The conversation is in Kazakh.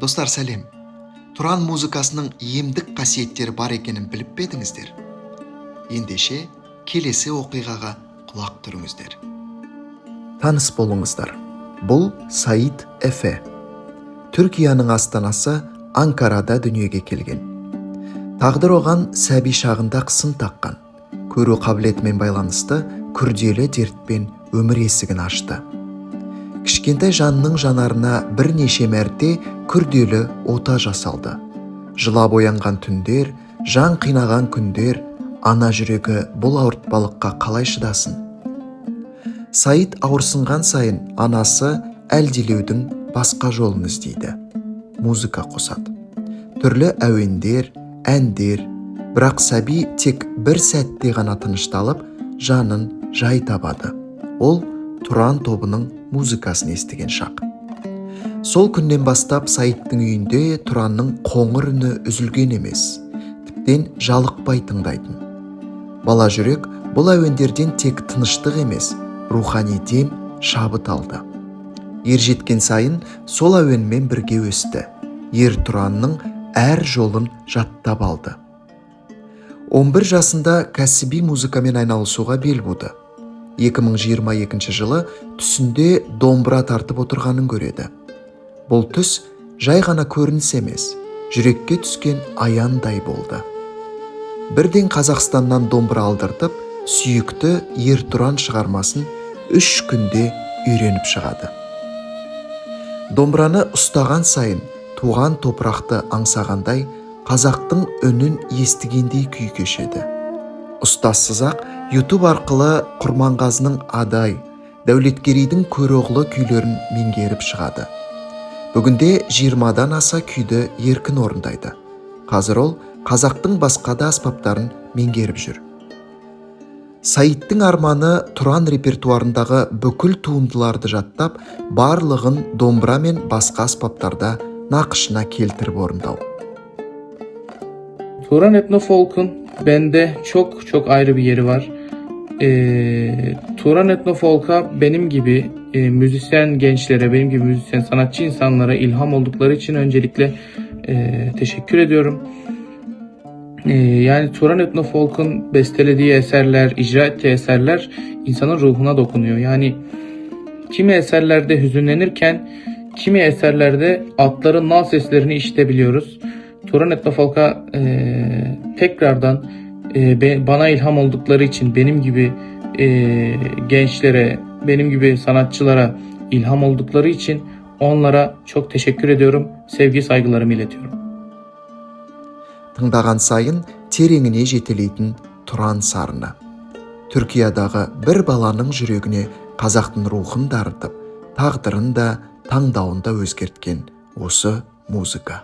Достар, сәлем. Туран музыкасының емдік қасиеттері бар екенін біліп пе едіңіздер? Ендеше, келесі оқиғаға құлақ түріңіздер. Таныс болыңыздар. Бұл Саид Эфе. Түркияның астанасы Анкарада дүниеге келген. Тағдыр оған сәби шағында қысын таққан. Көру қабілетімен байланысты күрделі дертпен өмір есігін ашты. Кішкентай жанның жанарына бірнеше мәрте күрделі ота жасалды. Жылап оянған түндер, жан қинаған күндер, ана жүрегі бұл ауыртпалыққа қалай шыдасын? Саид ауырсынған сайын анасы әлдилеудің басқа жолын іздейді. Музыка қосады. Түрлі әуендер, әндер, бірақ сәби тек бір сәтте ғана тынышталып, жанын жай табады. Ол Туран тобының музыкасын естіген шақ. Сол күннен бастап Саидтің үйінде Туранның қоңыр үні үзілген емес, тіптен жалықпай тыңдайтын. Бала жүрек бұл әуендерден тек тыныштық емес, рухани дем, шабыт алды. Ержеткен сайын сол әуенмен бірге өсті. Туранның әр жолын жаттап алды. 11 жасында кәсіби музыкамен айналысуға бел буды. 2022 жылы түсінде домбыра тартып отырғанын көреді. Бұл түс жай ғана көрініс емес, жүрекке түскен аяңдай болды. Бірден Қазақстаннан домбыра алдыртып, сүйікті Туран шығармасын 3 күнде үйреніп шығады. Домбыраны ұстаған сайын туған топырақты аңсағандай, қазақтың үнін естігендей күй кешеді. Ұстассыз-ақ YouTube арқылы Құрманғазының Адай, Дәулеткерейдің Көроғлы күйлерін меңгеріп шығады. Бүгінде 20-дан аса күйді еркін орындайды. Қазір ол қазақтың басқа да аспаптарын меңгеріп жүр. Саидтің арманы Туран репертуарындағы бүкіл туындыларды жаттап, барлығын домбыра мен басқа аспаптарда нақышына келтіріп орындау. Turan Etnofolk'un bende çok ayrı bir yeri var. Turan Etnofolk'a benim gibi müzisyen gençlere, benim gibi müzisyen sanatçı insanlara ilham oldukları için öncelikle teşekkür ediyorum. Yani Turan Etnofolk'un bestelediği eserler, icra ettiği eserler insanın ruhuna dokunuyor. Yani kimi eserlerde hüzünlenirken, kimi eserlerde atların nal seslerini işitebiliyoruz. Turan Etnofolk'a tekrardan bana ilham oldukları için, benim gibi gençlere, benim gibi sanatçılara ilham oldukları için onlara çok teşekkür ediyorum. Sevgi saygılarımı iletiyorum. Тыңдаған сайын тереңіне жетелейтін Туран сарыны. Түркиядағы бір баланың жүрегіне қазақтың рухын дарытып, тағдырын да, таңдауын да өзгерткен осы музыка.